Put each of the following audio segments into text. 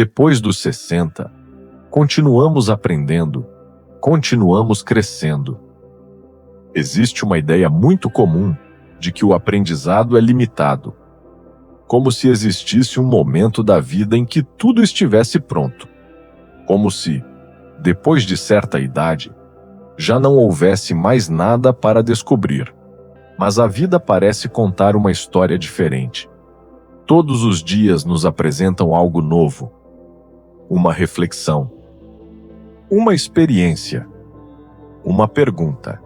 Depois dos 60, continuamos aprendendo, continuamos crescendo. Existe uma ideia muito comum de que o aprendizado é limitado, como se existisse um momento da vida em que tudo estivesse pronto, como se, depois de certa idade, já não houvesse mais nada para descobrir. Mas a vida parece contar uma história diferente. Todos os dias nos apresentam algo novo, uma reflexão, uma experiência, uma pergunta,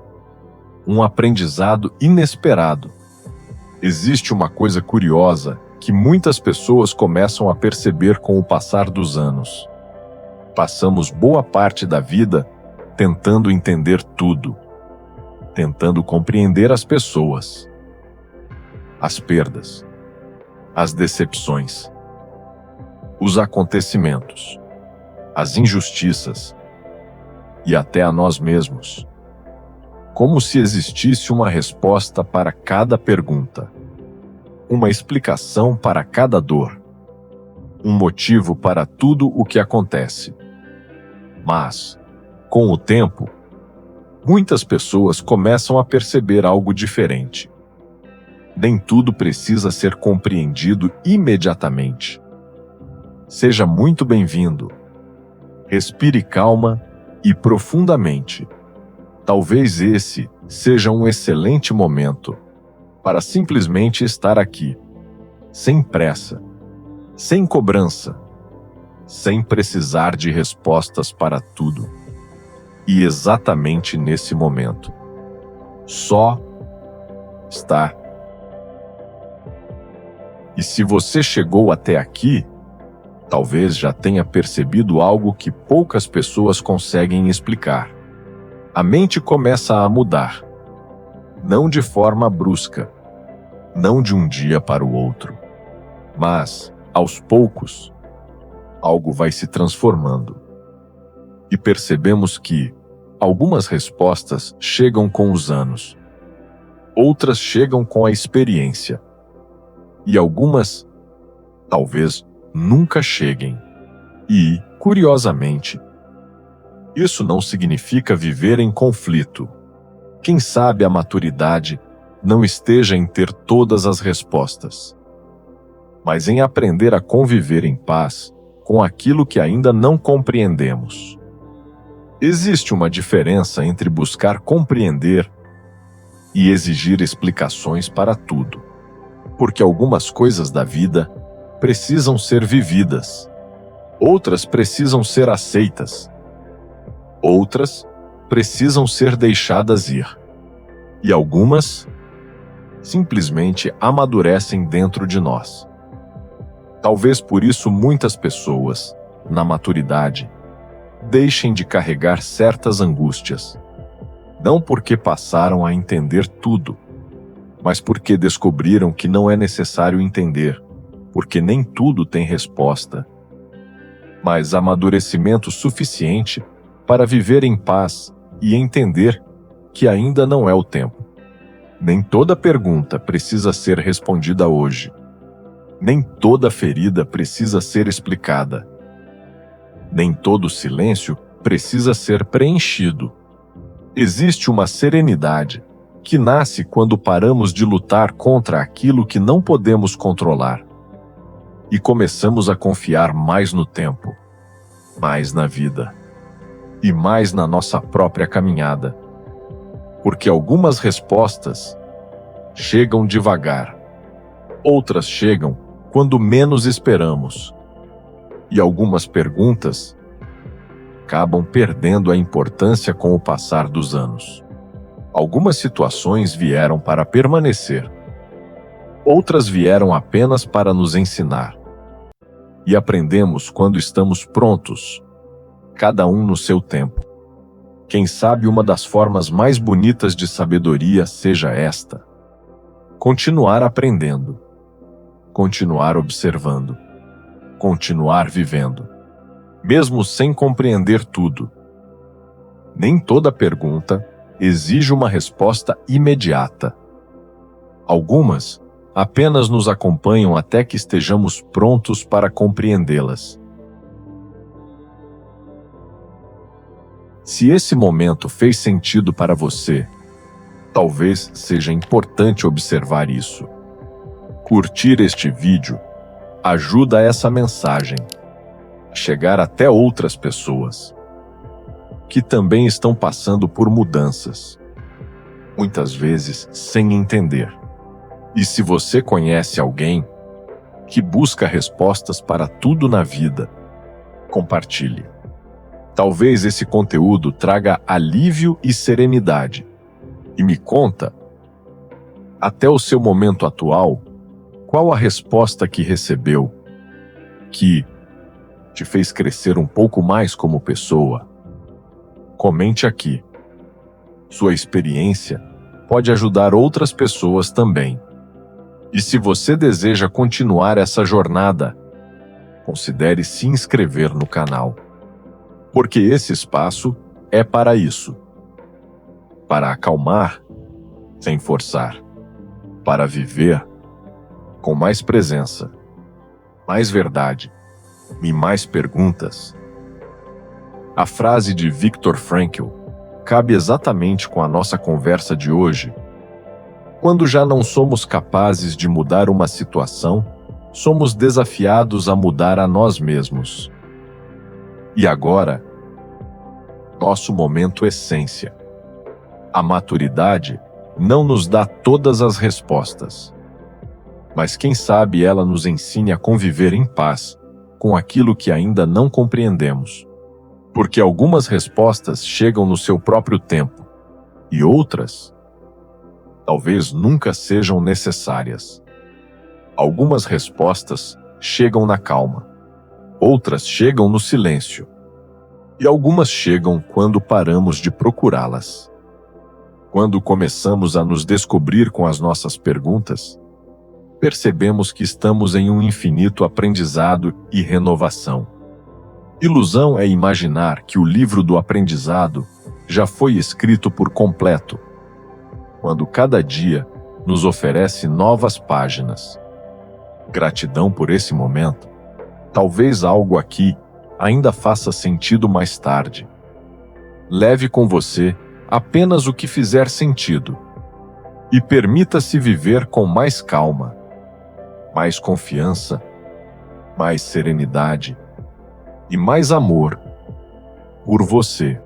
um aprendizado inesperado. Existe uma coisa curiosa que muitas pessoas começam a perceber com o passar dos anos. Passamos boa parte da vida tentando entender tudo, tentando compreender as pessoas, as perdas, as decepções, os acontecimentos, as injustiças e até a nós mesmos, como se existisse uma resposta para cada pergunta, uma explicação para cada dor, um motivo para tudo o que acontece. Mas, com o tempo, muitas pessoas começam a perceber algo diferente. Nem tudo precisa ser compreendido imediatamente. Seja muito bem-vindo. Respire calma e profundamente. Talvez esse seja um excelente momento para simplesmente estar aqui, sem pressa, sem cobrança, sem precisar de respostas para tudo. E exatamente nesse momento, só estar. E se você chegou até aqui, talvez já tenha percebido algo que poucas pessoas conseguem explicar. A mente começa a mudar, não de forma brusca, não de um dia para o outro, mas, aos poucos, algo vai se transformando. E percebemos que algumas respostas chegam com os anos, outras chegam com a experiência, e algumas, talvez, nunca cheguem. E, curiosamente, isso não significa viver em conflito. Quem sabe a maturidade não esteja em ter todas as respostas, mas em aprender a conviver em paz com aquilo que ainda não compreendemos. Existe uma diferença entre buscar compreender e exigir explicações para tudo, porque algumas coisas da vida precisam ser vividas, outras precisam ser aceitas, outras precisam ser deixadas ir, e algumas simplesmente amadurecem dentro de nós. Talvez por isso muitas pessoas, na maturidade, deixem de carregar certas angústias, não porque passaram a entender tudo, mas porque descobriram que não é necessário entender, porque nem tudo tem resposta, mas amadurecimento suficiente para viver em paz e entender que ainda não é o tempo. Nem toda pergunta precisa ser respondida hoje. Nem toda ferida precisa ser explicada. Nem todo silêncio precisa ser preenchido. Existe uma serenidade que nasce quando paramos de lutar contra aquilo que não podemos controlar e começamos a confiar mais no tempo, mais na vida e mais na nossa própria caminhada. Porque algumas respostas chegam devagar, outras chegam quando menos esperamos, e algumas perguntas acabam perdendo a importância com o passar dos anos. Algumas situações vieram para permanecer, outras vieram apenas para nos ensinar. E aprendemos quando estamos prontos, cada um no seu tempo. Quem sabe uma das formas mais bonitas de sabedoria seja esta: continuar aprendendo, continuar observando, continuar vivendo, mesmo sem compreender tudo. Nem toda pergunta exige uma resposta imediata. Algumas apenas nos acompanham até que estejamos prontos para compreendê-las. Se esse momento fez sentido para você, talvez seja importante observar isso. Curtir este vídeo ajuda essa mensagem a chegar até outras pessoas que também estão passando por mudanças, muitas vezes sem entender. E se você conhece alguém que busca respostas para tudo na vida, compartilhe. Talvez esse conteúdo traga alívio e serenidade. E me conta, até o seu momento atual, qual a resposta que recebeu que te fez crescer um pouco mais como pessoa? Comente aqui. Sua experiência pode ajudar outras pessoas também. E se você deseja continuar essa jornada, considere se inscrever no canal. Porque esse espaço é para isso. Para acalmar, sem forçar. Para viver com mais presença, mais verdade e mais perguntas. A frase de Viktor Frankl cabe exatamente com a nossa conversa de hoje. Quando já não somos capazes de mudar uma situação, somos desafiados a mudar a nós mesmos. E agora, nosso momento essência. A maturidade não nos dá todas as respostas, mas quem sabe ela nos ensine a conviver em paz com aquilo que ainda não compreendemos. Porque algumas respostas chegam no seu próprio tempo, e outras talvez nunca sejam necessárias. Algumas respostas chegam na calma, outras chegam no silêncio, e algumas chegam quando paramos de procurá-las. Quando começamos a nos descobrir com as nossas perguntas, percebemos que estamos em um infinito aprendizado e renovação. Ilusão é imaginar que o livro do aprendizado já foi escrito por completo, quando cada dia nos oferece novas páginas. Gratidão por esse momento. Talvez algo aqui ainda faça sentido mais tarde. Leve com você apenas o que fizer sentido e permita-se viver com mais calma, mais confiança, mais serenidade e mais amor por você.